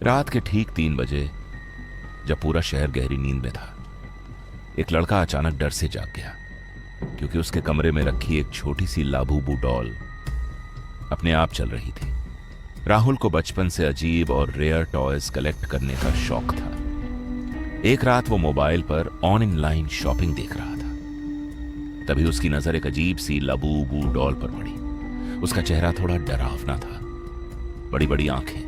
रात के ठीक 3 बजे, जब पूरा शहर गहरी नींद में था, एक लड़का अचानक डर से जाग गया, क्योंकि उसके कमरे में रखी एक छोटी सी लाबूबू डॉल अपने आप चल रही थी। राहुल को बचपन से अजीब और रेयर टॉयज कलेक्ट करने का शौक था। एक रात वो मोबाइल पर ऑनलाइन शॉपिंग देख रहा था, तभी उसकी नजर एक अजीब सी लाबूबू डॉल पर पड़ी। उसका चेहरा थोड़ा डरावना था, बड़ी बड़ी आंखें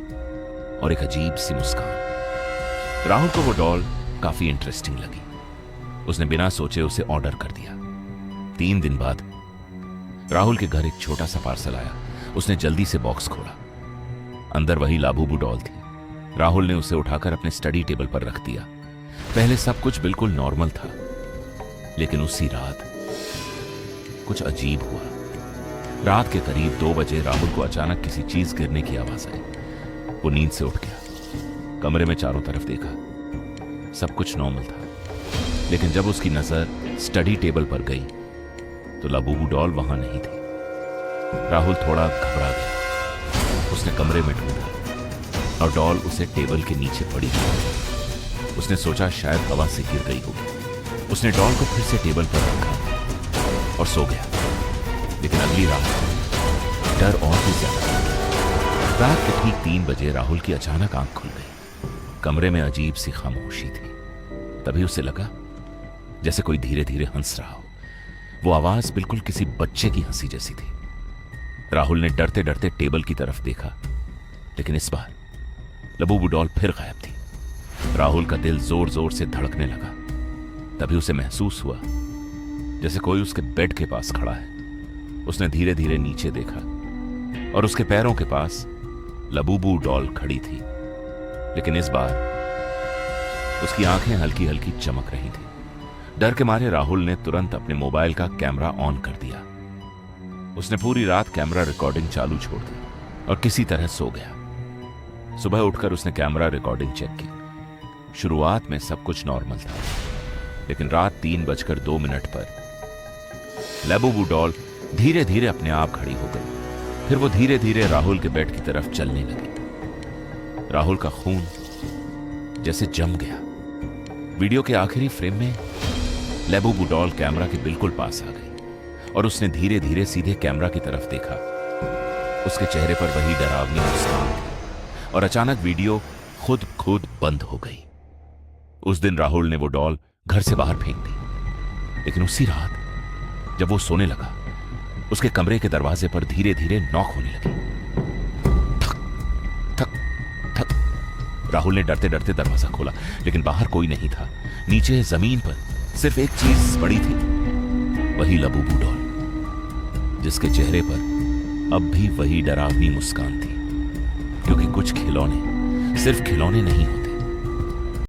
और एक अजीब सी मुस्कान। राहुल को वो डॉल काफी इंटरेस्टिंग लगी। उसने बिना सोचे उसे ऑर्डर कर दिया। 3 दिन बाद राहुल के घर एक छोटा सा पार्सल आया। उसने जल्दी से बॉक्स खोला। अंदर वही लाबूबू डॉल थी। राहुल ने उसे उठाकर अपने स्टडी टेबल पर रख दिया। पहले सब कुछ बिल्कुल नॉर्मल था, लेकिन उसी रात कुछ अजीब हुआ। रात के करीब 2 बजे राहुल को अचानक किसी चीज गिरने की आवाज आई। वो नींद से उठ गया, कमरे में चारों तरफ देखा, सब कुछ नॉर्मल था। लेकिन जब उसकी नजर स्टडी टेबल पर गई तो लाबूबू डॉल वहां नहीं थी। राहुल थोड़ा घबरा गया। उसने कमरे में ढूंढा और डॉल उसे टेबल के नीचे पड़ी थी। उसने सोचा शायद हवा से गिर गई होगी। उसने डॉल को फिर से टेबल पर रखा और सो गया। लेकिन अगली रात डर और भी ज्यादा था। रात के ठीक 3 बजे राहुल की अचानक आंख खुल गई। कमरे में अजीब सी खामोशी थी। तभी उसे लगा जैसे कोई धीरे धीरे हंस रहा हो। वो आवाज बिल्कुल किसी बच्चे की हंसी जैसी थी। राहुल ने डरते डरते टेबल की तरफ देखा, लेकिन इस बार लाबूबू डॉल फिर गायब थी। राहुल का दिल जोर जोर से धड़कने लगा। तभी उसे महसूस हुआ जैसे कोई उसके बेड के पास खड़ा है। उसने धीरे धीरे नीचे देखा और उसके पैरों के पास लाबूबू डॉल खड़ी थी। लेकिन इस बार उसकी आंखें हल्की हल्की चमक रही थी। डर के मारे राहुल ने तुरंत अपने मोबाइल का कैमरा ऑन कर दिया। उसने पूरी रात कैमरा रिकॉर्डिंग चालू छोड़ दी और किसी तरह सो गया। सुबह उठकर उसने कैमरा रिकॉर्डिंग चेक की। शुरुआत में सब कुछ नॉर्मल था, लेकिन रात 3:02 पर लाबूबू डॉल धीरे धीरे अपने आप खड़ी हो गई। फिर वो धीरे धीरे राहुल के बेड की तरफ चलने लगी। राहुल का खून जैसे जम गया। वीडियो के आखिरी फ्रेम में लाबूबू डॉल कैमरा के बिल्कुल पास आ गई और उसने धीरे धीरे सीधे कैमरा की तरफ देखा। उसके चेहरे पर वही डरावनी मुस्कान थी और अचानक वीडियो खुद बंद हो गई। उस दिन राहुल ने वो डॉल घर से बाहर फेंक दी। लेकिन उसी रात जब वो सोने लगा, उसके कमरे के दरवाजे पर धीरे धीरे नॉक होने लगी। ठक ठक ठक। राहुल ने डरते डरते दरवाजा खोला, लेकिन बाहर कोई नहीं था। नीचे जमीन पर सिर्फ एक चीज पड़ी थी, वही लाबूबू डॉल, जिसके चेहरे पर अब भी वही डरावनी मुस्कान थी। क्योंकि कुछ खिलौने सिर्फ खिलौने नहीं होते।